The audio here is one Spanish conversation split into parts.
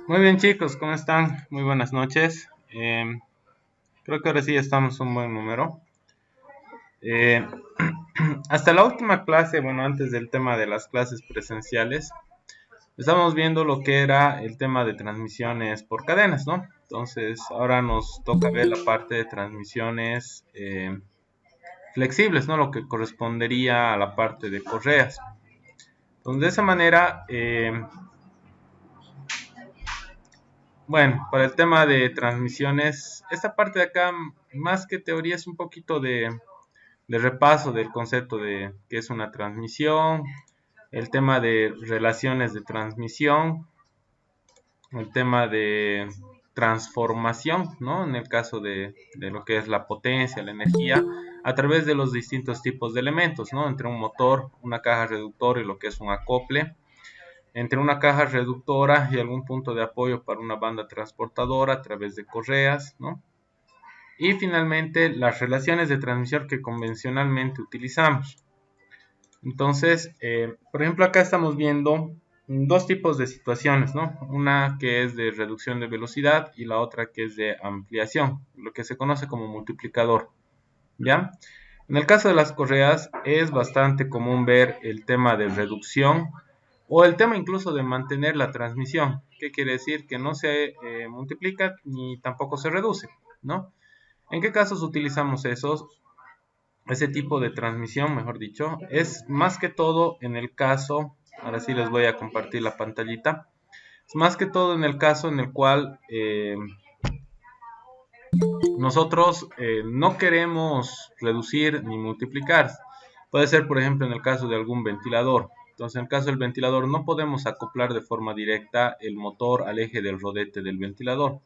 Muy bien chicos, ¿cómo están? Muy buenas noches. Creo que ahora sí estamos un buen número. Eh, Hasta la última clase, bueno, antes del tema de las clases presenciales, estamos viendo lo que era el tema de transmisiones por cadenas, ¿no? Entonces, ahora nos toca ver la parte de transmisiones flexibles, ¿no? Lo que correspondería a la parte de correas. Entonces, de esa manera, bueno, para el tema de transmisiones, esta parte de acá, más que teoría, es un poquito de repaso del concepto de qué es una transmisión, el tema de relaciones de transmisión, el tema de transformación, ¿no? En el caso de lo que es la potencia, la energía, a través de los distintos tipos de elementos, ¿no? Entre un motor, una caja reductora y lo que es un acople, entre una caja reductora y algún punto de apoyo para una banda transportadora a través de correas, ¿no? Y finalmente las relaciones de transmisión que convencionalmente utilizamos. Entonces, por ejemplo, acá estamos viendo dos tipos de situaciones, ¿no? Una que es de reducción de velocidad y la otra que es de ampliación, lo que se conoce como multiplicador, ¿ya? En el caso de las correas es bastante común ver el tema de reducción o el tema incluso de mantener la transmisión. ¿Qué quiere decir? Que no se multiplica ni tampoco se reduce, ¿no? ¿En qué casos utilizamos esos? Ese tipo de transmisión, mejor dicho, es más que todo en el caso, ahora sí les voy a compartir la pantallita, es más que todo en el caso en el cual nosotros no queremos reducir ni multiplicar. Puede ser, por ejemplo, en el caso de algún ventilador. Entonces, en el caso del ventilador no podemos acoplar de forma directa el motor al eje del rodete del ventilador,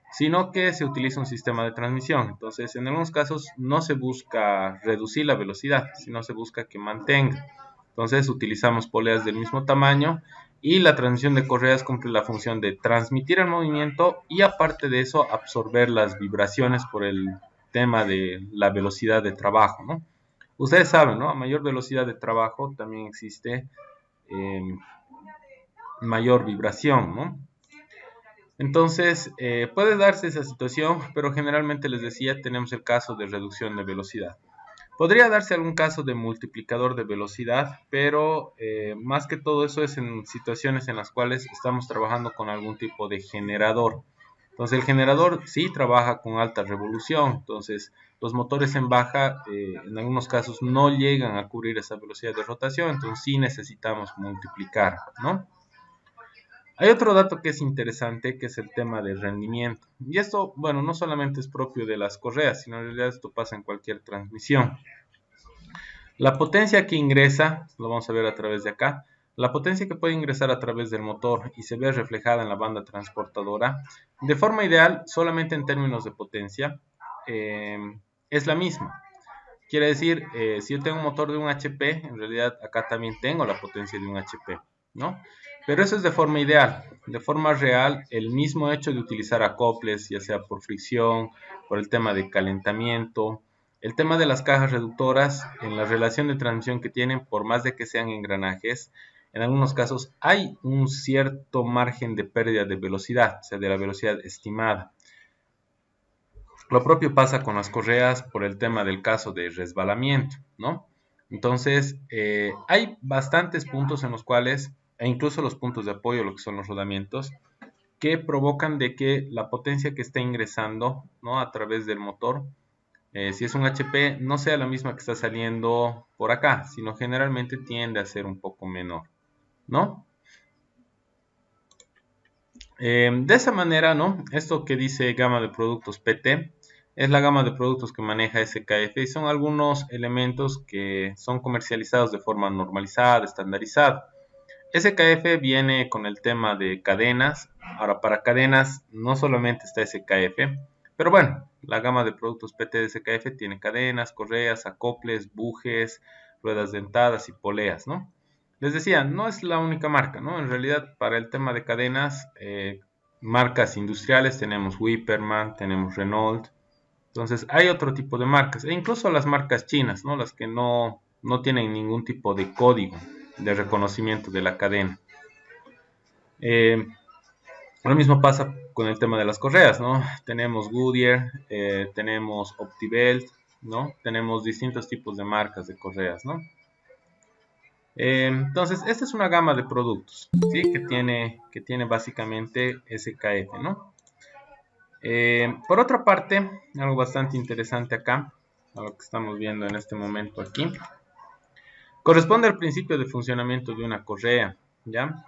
sino que se utiliza un sistema de transmisión. Entonces, en algunos casos no se busca reducir la velocidad, sino se busca que mantenga. Entonces, utilizamos poleas del mismo tamaño y la transmisión de correas cumple la función de transmitir el movimiento y aparte de eso absorber las vibraciones por el tema de la velocidad de trabajo, ¿no? Ustedes saben, ¿no? A mayor velocidad de trabajo también existe eh, mayor vibración, ¿no? Entonces, puede darse esa situación, pero generalmente les decía, tenemos el caso de reducción de velocidad. Podría darse algún caso de multiplicador de velocidad, pero más que todo eso es en situaciones en las cuales estamos trabajando con algún tipo de generador. Entonces, el generador sí trabaja con alta revolución, entonces los motores en baja en algunos casos no llegan a cubrir esa velocidad de rotación, entonces sí necesitamos multiplicar, ¿no? Hay otro dato que es interesante, que es el tema del rendimiento. Y esto, bueno, no solamente es propio de las correas, sino en realidad esto pasa en cualquier transmisión. La potencia que ingresa, lo vamos a ver a través de acá, la potencia que puede ingresar a través del motor y se ve reflejada en la banda transportadora, de forma ideal, solamente en términos de potencia, eh, es la misma. Quiere decir, si yo tengo un motor de un HP, en realidad acá también tengo la potencia de un HP, ¿no? Pero eso es de forma ideal. De forma real, el mismo hecho de utilizar acoples, ya sea por fricción, por el tema de calentamiento, el tema de las cajas reductoras, en la relación de transmisión que tienen, por más de que sean engranajes, en algunos casos hay un cierto margen de pérdida de velocidad, o sea, de la velocidad estimada. Lo propio pasa con las correas por el tema del caso de resbalamiento, ¿no? Entonces, hay bastantes puntos en los cuales, e incluso los puntos de apoyo, lo que son los rodamientos, que provocan de que la potencia que está ingresando, ¿no? A través del motor, si es un HP, no sea la misma que está saliendo por acá, sino generalmente tiende a ser un poco menor, ¿no? De esa manera, ¿no? Esto que dice gama de productos PT es la gama de productos que maneja SKF y son algunos elementos que son comercializados de forma normalizada, estandarizada. SKF viene con el tema de cadenas. Ahora, para cadenas no solamente está SKF, pero bueno, la gama de productos PT de SKF tiene cadenas, correas, acoples, bujes, ruedas dentadas y poleas, ¿no? Les decía, no es la única marca, ¿no? En realidad, para el tema de cadenas, marcas industriales tenemos Wipperman, tenemos Renault. Entonces, hay otro tipo de marcas, e incluso las marcas chinas, ¿no? Las que no tienen ningún tipo de código de reconocimiento de la cadena. Lo mismo pasa con el tema de las correas, ¿no? Tenemos Goodyear, tenemos OptiBelt, ¿no? Tenemos distintos tipos de marcas de correas, ¿no? Entonces, esta es una gama de productos, ¿sí? Que tiene básicamente SKF, ¿no? Por otra parte, algo bastante interesante acá, a lo que estamos viendo en este momento aquí, corresponde al principio de funcionamiento de una correa, ¿ya?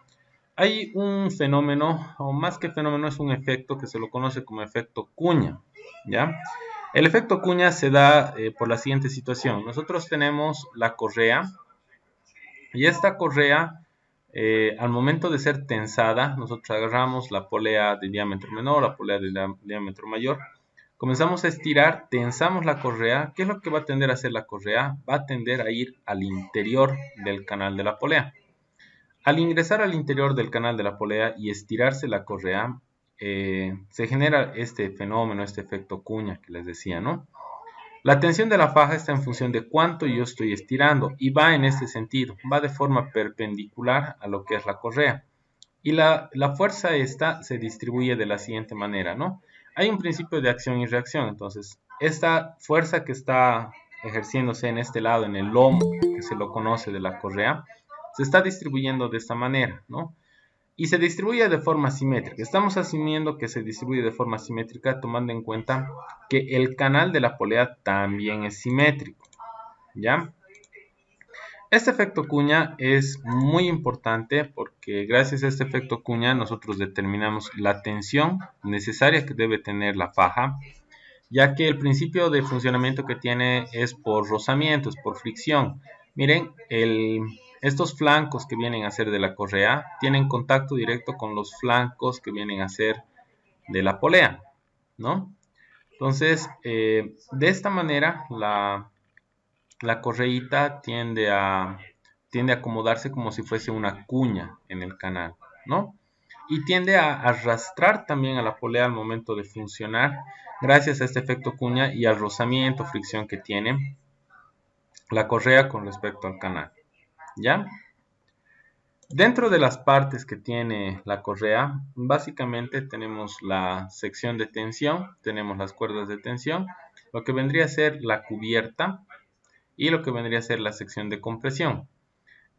Hay un fenómeno, o más que fenómeno, es un efecto que se lo conoce como efecto cuña, ¿ya? El efecto cuña se da por la siguiente situación. Nosotros tenemos la correa, y esta correa, al momento de ser tensada, nosotros agarramos la polea de diámetro menor, la polea de diámetro mayor, comenzamos a estirar, tensamos la correa. ¿Qué es lo que va a tender a hacer la correa? Va a tender a ir al interior del canal de la polea. Al ingresar al interior del canal de la polea y estirarse la correa, se genera este fenómeno, este efecto cuña que les decía, ¿no? La tensión de la faja está en función de cuánto yo estoy estirando y va en este sentido, va de forma perpendicular a lo que es la correa. Y la fuerza esta se distribuye de la siguiente manera, ¿no? Hay un principio de acción y reacción, entonces esta fuerza que está ejerciéndose en este lado, en el lomo, que se lo conoce de la correa, se está distribuyendo de esta manera, ¿no? Y se distribuye de forma simétrica. Estamos asumiendo que se distribuye de forma simétrica tomando en cuenta que el canal de la polea también es simétrico, ¿ya? Este efecto cuña es muy importante porque gracias a este efecto cuña nosotros determinamos la tensión necesaria que debe tener la faja, ya que el principio de funcionamiento que tiene es por rozamiento, es por fricción. Miren, estos flancos que vienen a ser de la correa tienen contacto directo con los flancos que vienen a ser de la polea, ¿no? Entonces, de esta manera, la correíta tiende a acomodarse como si fuese una cuña en el canal, ¿no? Y tiende a arrastrar también a la polea al momento de funcionar, gracias a este efecto cuña y al rozamiento, fricción que tiene la correa con respecto al canal, ¿ya? Dentro de las partes que tiene la correa, básicamente tenemos la sección de tensión, tenemos las cuerdas de tensión, lo que vendría a ser la cubierta y lo que vendría a ser la sección de compresión.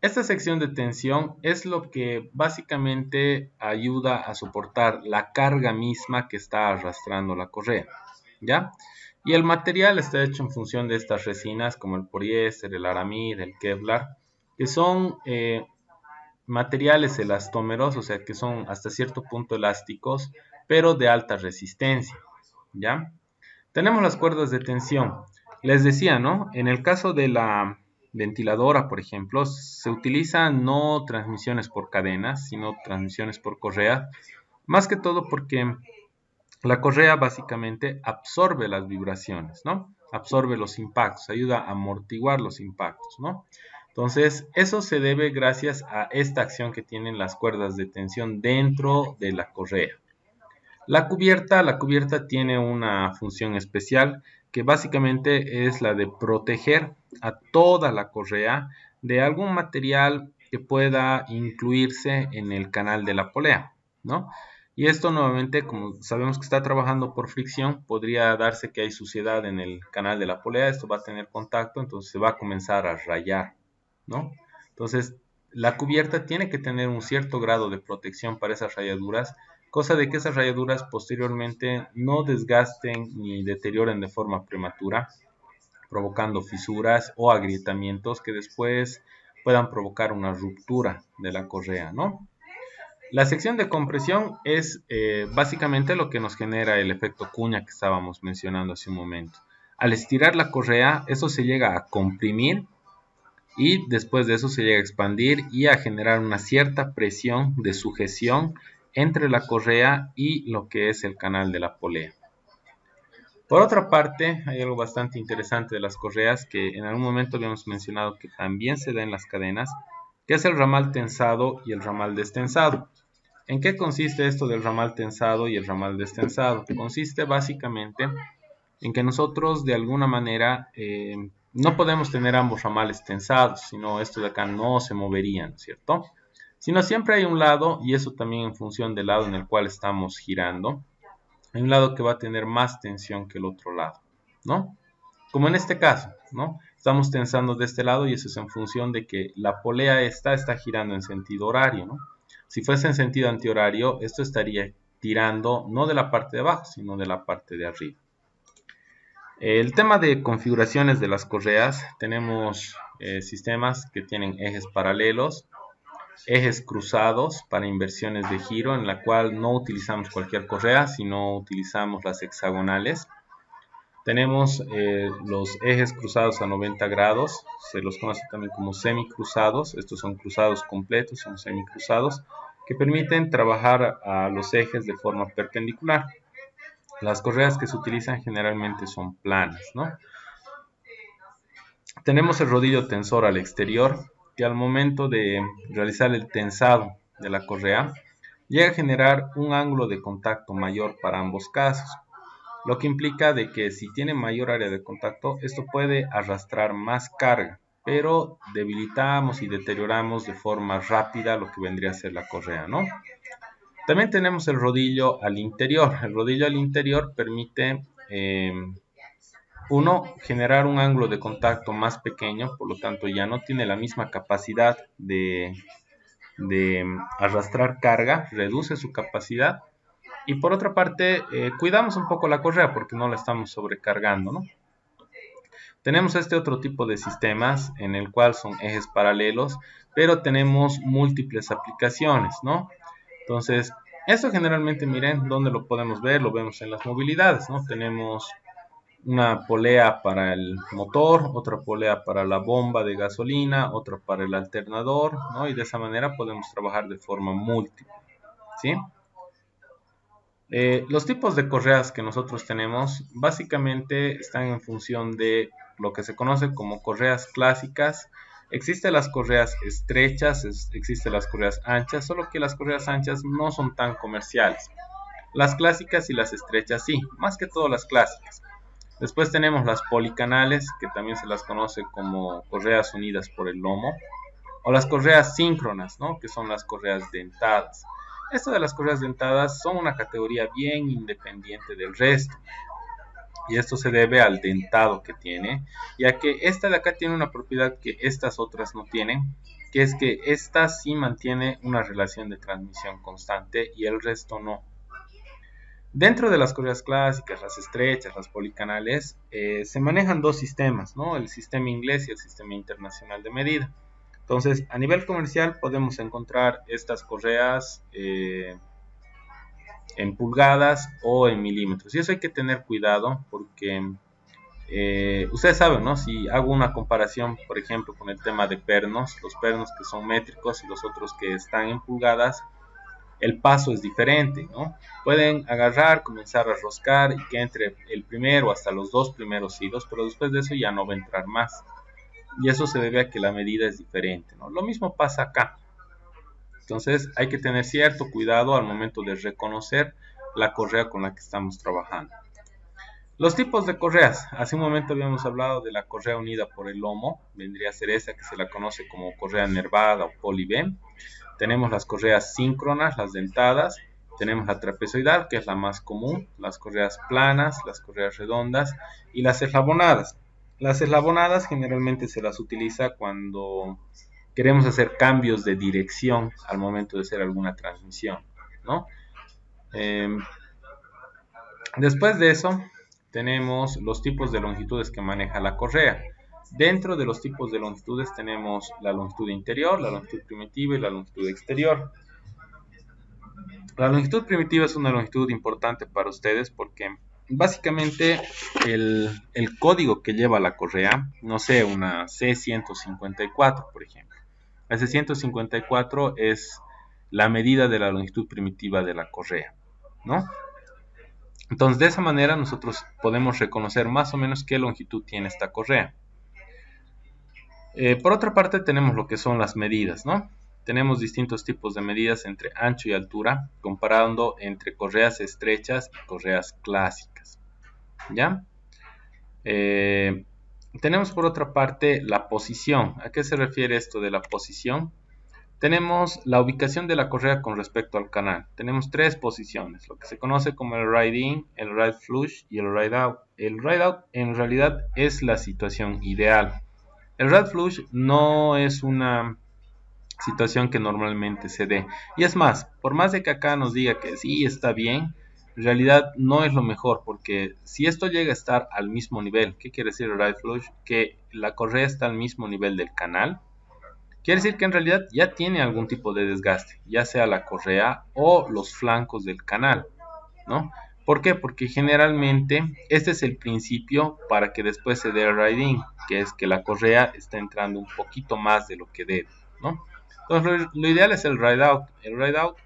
Esta sección de tensión es lo que básicamente ayuda a soportar la carga misma que está arrastrando la correa, ¿ya? Y el material está hecho en función de estas resinas como el poliéster, el aramid, el Kevlar, que son materiales elastómeros, o sea que son hasta cierto punto elásticos, pero de alta resistencia, ¿ya? Tenemos las cuerdas de tensión. Les decía, ¿no? En el caso de la ventiladora, por ejemplo, se utilizan no transmisiones por cadenas, sino transmisiones por correa, más que todo porque la correa básicamente absorbe las vibraciones, ¿no? Absorbe los impactos, ayuda a amortiguar los impactos, ¿no? Entonces, eso se debe gracias a esta acción que tienen las cuerdas de tensión dentro de la correa. La cubierta tiene una función especial que básicamente es la de proteger a toda la correa de algún material que pueda incluirse en el canal de la polea, ¿no? Y esto nuevamente, como sabemos que está trabajando por fricción, podría darse que hay suciedad en el canal de la polea, esto va a tener contacto, entonces se va a comenzar a rayar, ¿no? Entonces, la cubierta tiene que tener un cierto grado de protección para esas rayaduras, cosa de que esas rayaduras posteriormente no desgasten ni deterioren de forma prematura, provocando fisuras o agrietamientos que después puedan provocar una ruptura de la correa, ¿no? La sección de compresión es básicamente lo que nos genera el efecto cuña que estábamos mencionando hace un momento. Al estirar la correa, eso se llega a comprimir y después de eso se llega a expandir y a generar una cierta presión de sujeción entre la correa y lo que es el canal de la polea. Por otra parte, hay algo bastante interesante de las correas que en algún momento habíamos mencionado que también se da en las cadenas, que es el ramal tensado y el ramal destensado. ¿En qué consiste esto del ramal tensado y el ramal destensado? Consiste básicamente en que nosotros de alguna manera no podemos tener ambos ramales tensados, sino estos de acá no se moverían, ¿cierto? sino siempre hay un lado, y eso también en función del lado en el cual estamos girando. Hay un lado que va a tener más tensión que el otro lado, ¿no? Como en este caso, ¿no? Estamos tensando de este lado y eso es en función de que la polea esta está girando en sentido horario, ¿no? Si fuese en sentido antihorario, esto estaría tirando no de la parte de abajo, sino de la parte de arriba. El tema de configuraciones de las correas, tenemos sistemas que tienen ejes paralelos, ejes cruzados para inversiones de giro, en la cual no utilizamos cualquier correa, sino utilizamos las hexagonales. Tenemos los ejes cruzados a 90 grados, se los conoce también como semicruzados. Estos son cruzados completos, son semicruzados, que permiten trabajar a los ejes de forma perpendicular. Las correas que se utilizan generalmente son planas, ¿no? Tenemos el rodillo tensor al exterior, que al momento de realizar el tensado de la correa, llega a generar un ángulo de contacto mayor para ambos casos, lo que implica de que si tiene mayor área de contacto, esto puede arrastrar más carga, pero debilitamos y deterioramos de forma rápida lo que vendría a ser la correa, ¿no? También tenemos el rodillo al interior. El rodillo al interior permite, uno, generar un ángulo de contacto más pequeño, por lo tanto ya no tiene la misma capacidad de arrastrar carga, reduce su capacidad. Y por otra parte, cuidamos un poco la correa porque no la estamos sobrecargando, ¿no? Tenemos este otro tipo de sistemas en el cual son ejes paralelos, pero tenemos múltiples aplicaciones, ¿no? Entonces, esto generalmente, miren, ¿dónde lo podemos ver? Lo vemos en las movilidades, ¿no? Tenemos una polea para el motor, otra polea para la bomba de gasolina, otra para el alternador, ¿no? Y de esa manera podemos trabajar de forma múltiple, ¿sí? Los tipos de correas que nosotros tenemos básicamente están en función de lo que se conoce como correas clásicas. Existen las correas estrechas, existen las correas anchas, solo que las correas anchas no son tan comerciales. Las clásicas y las estrechas sí, más que todo las clásicas. Después tenemos las policanales, que también se las conoce como correas unidas por el lomo, o las correas síncronas, ¿no? Que son las correas dentadas. Esto de las correas dentadas son una categoría bien independiente del resto. Y esto se debe al dentado que tiene, ya que esta de acá tiene una propiedad que estas otras no tienen, que es que esta sí mantiene una relación de transmisión constante y el resto no. Dentro de las correas clásicas, las estrechas, las policanales, se manejan dos sistemas, ¿no? El sistema inglés y el sistema internacional de medida. Entonces, a nivel comercial podemos encontrar estas correas en pulgadas o en milímetros. Y eso hay que tener cuidado porque ustedes saben, ¿no? Si hago una comparación, por ejemplo, con el tema de pernos, los pernos que son métricos y los otros que están en pulgadas, el paso es diferente, ¿no? Pueden agarrar, comenzar a roscar y que entre el primero hasta los dos primeros hilos, pero después de eso ya no va a entrar más. Y eso se debe a que la medida es diferente, ¿no? Lo mismo pasa acá. Entonces hay que tener cierto cuidado al momento de reconocer la correa con la que estamos trabajando. Los tipos de correas. Hace un momento habíamos hablado de la correa unida por el lomo. Vendría a ser esa que se la conoce como correa nervada o poly-B. Tenemos las correas síncronas, las dentadas. Tenemos la trapezoidal, que es la más común. Las correas planas, las correas redondas y las eslabonadas. Las eslabonadas generalmente se las utiliza cuando queremos hacer cambios de dirección al momento de hacer alguna transmisión, ¿no? Después de eso, tenemos los tipos de longitudes que maneja la correa. Dentro de los tipos de longitudes tenemos la longitud interior, la longitud primitiva y la longitud exterior. La longitud primitiva es una longitud importante para ustedes porque básicamente el código que lleva la correa, no sé, una C154 por ejemplo. La C154 es la medida de la longitud primitiva de la correa, ¿no? Entonces de esa manera nosotros podemos reconocer más o menos qué longitud tiene esta correa. Por otra parte tenemos lo que son las medidas, ¿no? Tenemos distintos tipos de medidas entre ancho y altura, comparando entre correas estrechas y correas clásicas, ¿ya? Tenemos por otra parte la posición. ¿A qué se refiere esto de la posición? Tenemos la ubicación de la correa con respecto al canal. Tenemos tres posiciones, lo que se conoce como el ride in, el ride flush y el ride out. El ride out en realidad es la situación ideal. El ride flush no es una situación que normalmente se dé. Y es más, por más de que acá nos diga que sí está bien, en realidad no es lo mejor, porque si esto llega a estar al mismo nivel, ¿qué quiere decir el ride flush? Que la correa está al mismo nivel del canal. Quiere decir que en realidad ya tiene algún tipo de desgaste, ya sea la correa o los flancos del canal, ¿no? ¿Por qué? Porque generalmente este es el principio para que después se dé el riding, que es que la correa está entrando un poquito más de lo que debe, ¿no? Entonces lo ideal es el ride out. El ride out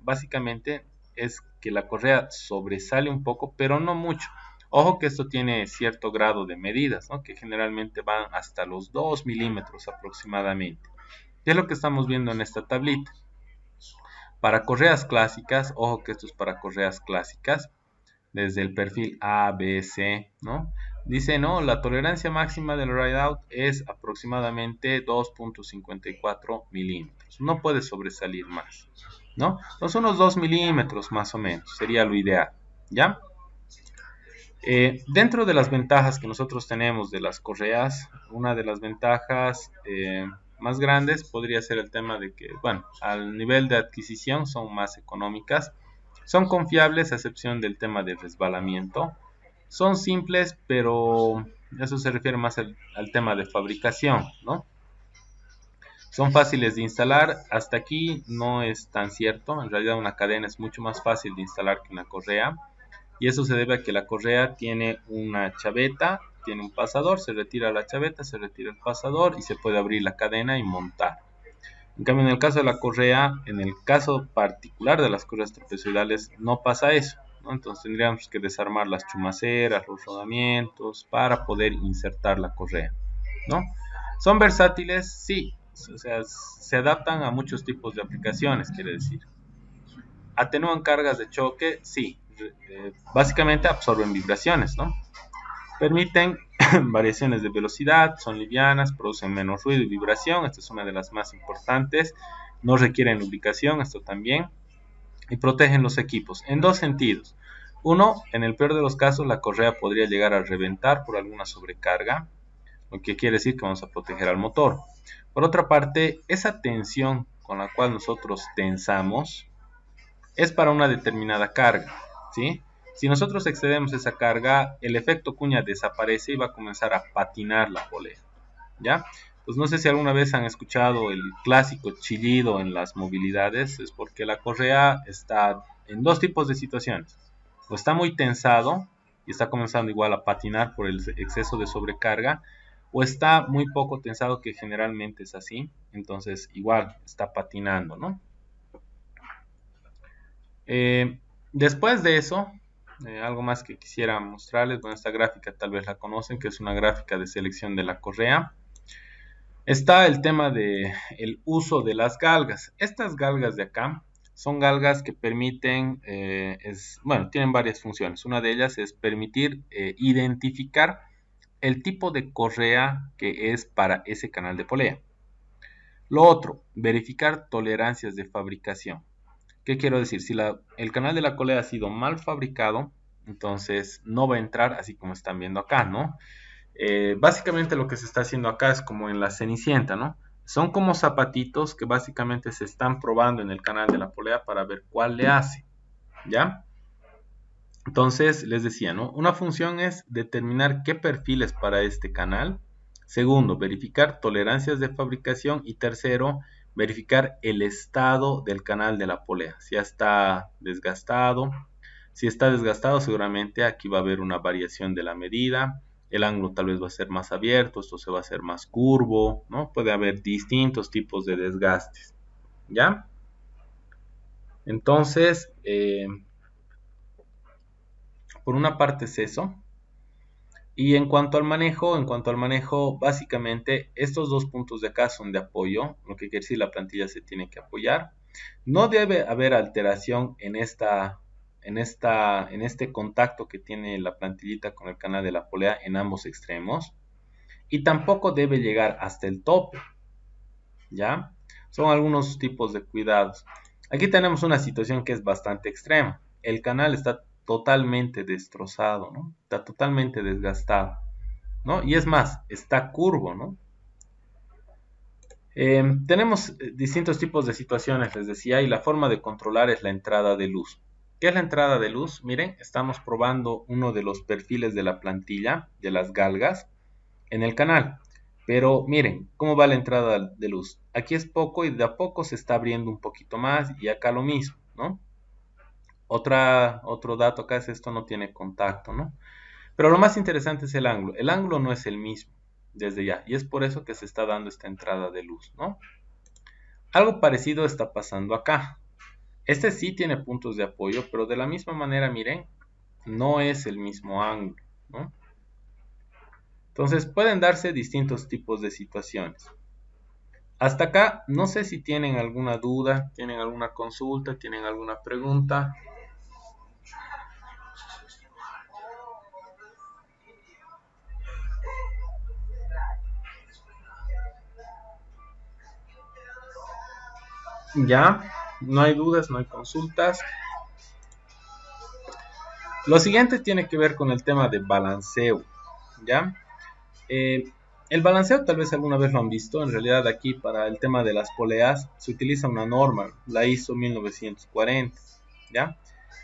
básicamente es que la correa sobresale un poco, pero no mucho. Ojo que esto tiene cierto grado de medidas, ¿no? Que generalmente van hasta los 2 milímetros aproximadamente. ¿Qué es lo que estamos viendo en esta tablita? Para correas clásicas, ojo que esto es para correas clásicas, desde el perfil A, B, C, ¿no? Dice, no, la tolerancia máxima del ride out es aproximadamente 2.54 milímetros. No puede sobresalir más, ¿no? Entonces unos 2 milímetros más o menos sería lo ideal, ¿ya? Dentro de las ventajas que nosotros tenemos de las correas, una de las ventajas más grandes podría ser el tema de que, bueno, al nivel de adquisición son más económicas, son confiables a excepción del tema de resbalamiento, son simples, pero eso se refiere más al tema de fabricación, ¿no? Son fáciles de instalar, hasta aquí no es tan cierto, en realidad una cadena es mucho más fácil de instalar que una correa. Y eso se debe a que la correa tiene una chaveta, tiene un pasador, se retira la chaveta, se retira el pasador y se puede abrir la cadena y montar. En cambio, en el caso de la correa, en el caso particular de las correas trapezoidales, no pasa eso, ¿no? Entonces tendríamos que desarmar las chumaceras, los rodamientos para poder insertar la correa, ¿no? ¿Son versátiles? Sí, o sea, se adaptan a muchos tipos de aplicaciones, quiere decir. ¿Atenúan cargas de choque? Sí. Básicamente absorben vibraciones, ¿no? Permiten variaciones de velocidad, son livianas, producen menos ruido y vibración. Esta es una de las más importantes. No requieren lubricación, esto también. Y protegen los equipos en dos sentidos. Uno, en el peor de los casos, la correa podría llegar a reventar por alguna sobrecarga, lo que quiere decir que vamos a proteger al motor. Por otra parte, esa tensión con la cual nosotros tensamos es para una determinada carga, ¿sí? Si nosotros excedemos esa carga, el efecto cuña desaparece y va a comenzar a patinar la polea, ¿ya? Pues no sé si alguna vez han escuchado el clásico chillido en las movilidades, es porque la correa está en dos tipos de situaciones. O está muy tensado y está comenzando igual a patinar por el exceso de sobrecarga, o está muy poco tensado, que generalmente es así, entonces igual está patinando, ¿no? Después de eso, algo más que quisiera mostrarles, bueno, esta gráfica tal vez la conocen, que es una gráfica de selección de la correa. Está el tema de el uso de las galgas. Estas galgas de acá son galgas que permiten, bueno, tienen varias funciones. Una de ellas es permitir identificar el tipo de correa que es para ese canal de polea. Lo otro, verificar tolerancias de fabricación. ¿Qué quiero decir? Si el canal de la colea ha sido mal fabricado, entonces no va a entrar así como están viendo acá, ¿no? Básicamente lo que se está haciendo acá es como en la Cenicienta, ¿no? Son como zapatitos que básicamente se están probando en el canal de la polea para ver cuál le hace, ¿ya? Entonces, les decía, ¿no? Una función es determinar qué perfiles para este canal. Segundo, verificar tolerancias de fabricación. Y tercero, verificar el estado del canal de la polea. Si ya está desgastado. Si está desgastado, seguramente aquí va a haber una variación de la medida. El ángulo tal vez va a ser más abierto, esto se va a hacer más curvo, ¿no? Puede haber distintos tipos de desgastes, ¿ya? Entonces, por una parte es eso. Y en cuanto al manejo, básicamente estos dos puntos de acá son de apoyo, lo que quiere decir la plantilla se tiene que apoyar. No debe haber alteración en este contacto que tiene la plantillita con el canal de la polea en ambos extremos. Y tampoco debe llegar hasta el tope, ¿ya? O Son algunos tipos de cuidados. Aquí tenemos una situación que es bastante extrema. El canal está totalmente destrozado, ¿no? Está totalmente desgastado, ¿no? Y es más, está curvo, ¿no? Tenemos distintos tipos de situaciones, les decía, y la forma de controlar es la entrada de luz. ¿Qué es la entrada de luz? Miren, estamos probando uno de los perfiles de la plantilla, de las galgas, en el canal. Pero miren, ¿cómo va la entrada de luz? Aquí es poco y de a poco se está abriendo un poquito más y acá lo mismo, ¿no? Otro dato acá es esto no tiene contacto, ¿no? Pero lo más interesante es el ángulo. El ángulo no es el mismo desde ya y es por eso que se está dando esta entrada de luz, ¿no? Algo parecido está pasando acá. Este sí tiene puntos de apoyo, pero de la misma manera, miren, no es el mismo ángulo, ¿no? Entonces pueden darse distintos tipos de situaciones. Hasta acá, no sé si tienen alguna duda, tienen alguna consulta, tienen alguna pregunta. Ya, no hay dudas, no hay consultas. Lo siguiente tiene que ver con el tema de balanceo, ¿ya? Eh, el balanceo tal vez alguna vez lo han visto, en realidad aquí para el tema de las poleas se utiliza una norma, la ISO 1940, ¿ya?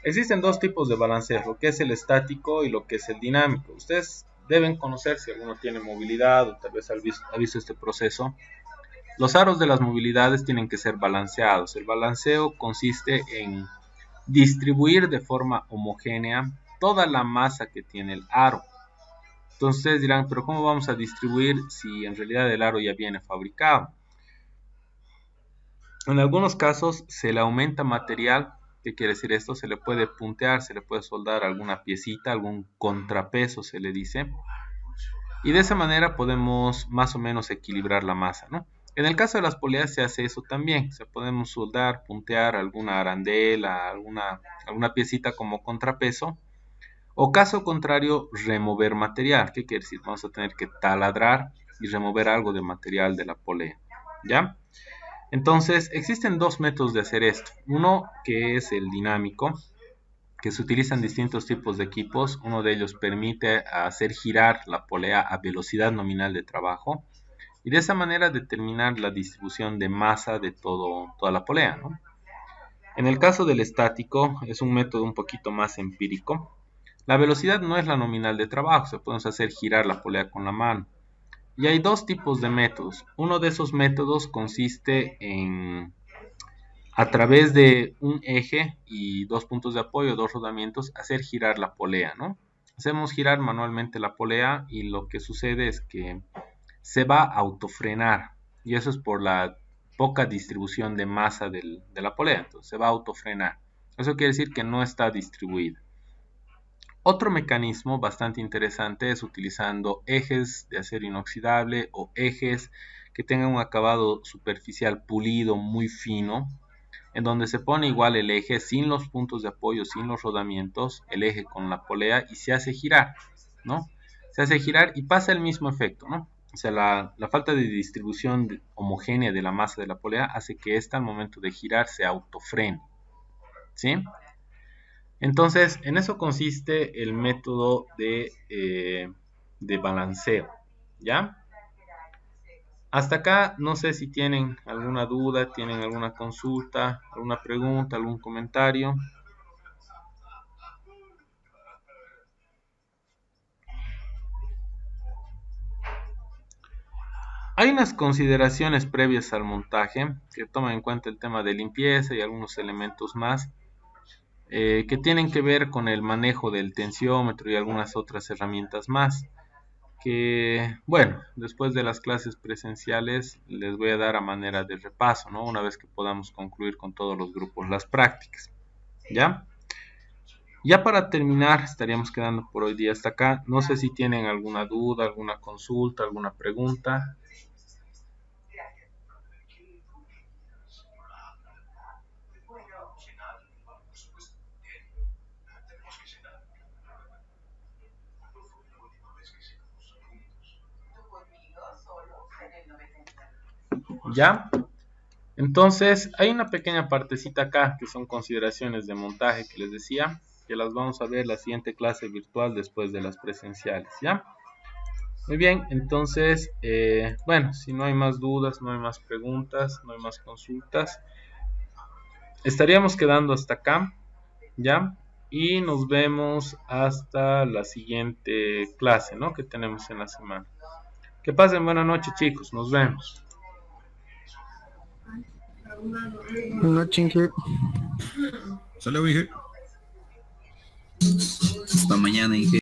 Existen dos tipos de balanceo, lo que es el estático y lo que es el dinámico. Ustedes deben conocer si alguno tiene movilidad o tal vez ha visto este proceso. Los aros de las movilidades tienen que ser balanceados. El balanceo consiste en distribuir de forma homogénea toda la masa que tiene el aro. Entonces ustedes dirán, pero ¿cómo vamos a distribuir si en realidad el aro ya viene fabricado? En algunos casos se le aumenta material. ¿Qué quiere decir esto? Se le puede puntear, se le puede soldar alguna piecita, algún contrapeso se le dice. Y de esa manera podemos más o menos equilibrar la masa, ¿no? En el caso de las poleas se hace eso también. Se podemos soldar, puntear alguna arandela, alguna piecita como contrapeso. O caso contrario, remover material. ¿Qué quiere decir? Vamos a tener que taladrar y remover algo de material de la polea. ¿Ya? Entonces, existen dos métodos de hacer esto. Uno que es el dinámico, que se utilizan distintos tipos de equipos. Uno de ellos permite hacer girar la polea a velocidad nominal de trabajo y de esa manera determinar la distribución de masa de toda la polea, ¿no? En el caso del estático, es un método un poquito más empírico. La velocidad no es la nominal de trabajo, se puede hacer girar la polea con la mano. Y hay dos tipos de métodos. Uno de esos métodos consiste en, a través de un eje y dos puntos de apoyo, dos rodamientos, hacer girar la polea, ¿no? Hacemos girar manualmente la polea y lo que sucede es que se va a autofrenar. Y eso es por la poca distribución de masa de la polea. Entonces se va a autofrenar. Eso quiere decir que no está distribuida. Otro mecanismo bastante interesante es utilizando ejes de acero inoxidable o ejes que tengan un acabado superficial pulido muy fino, en donde se pone igual el eje sin los puntos de apoyo, sin los rodamientos, el eje con la polea y se hace girar, ¿no? Se hace girar y pasa el mismo efecto, ¿no? O sea, la falta de distribución homogénea de la masa de la polea hace que ésta al momento de girar se autofrene, ¿sí? Entonces, en eso consiste el método de balanceo, ¿ya? Hasta acá, no sé si tienen alguna duda, tienen alguna consulta, alguna pregunta, algún comentario. Hay unas consideraciones previas al montaje que toman en cuenta el tema de limpieza y algunos elementos más que tienen que ver con el manejo del tensiómetro y algunas otras herramientas más. Que, bueno, después de las clases presenciales les voy a dar a manera de repaso, ¿no? Una vez que podamos concluir con todos los grupos las prácticas, ¿ya? Ya para terminar, estaríamos quedando por hoy día hasta acá. No sé si tienen alguna duda, alguna consulta, alguna pregunta. ¿Ya? Entonces, hay una pequeña partecita acá que son consideraciones de montaje que les decía, que las vamos a ver en la siguiente clase virtual después de las presenciales, ¿ya? Muy bien, entonces, bueno, si no hay más dudas, no hay más preguntas, no hay más consultas, estaríamos quedando hasta acá, ¿ya? Y nos vemos hasta la siguiente clase, ¿no? Que tenemos en la semana. Que pasen buena noche, chicos, nos vemos. No chingue. Sale, Inge. Hasta mañana, Inge.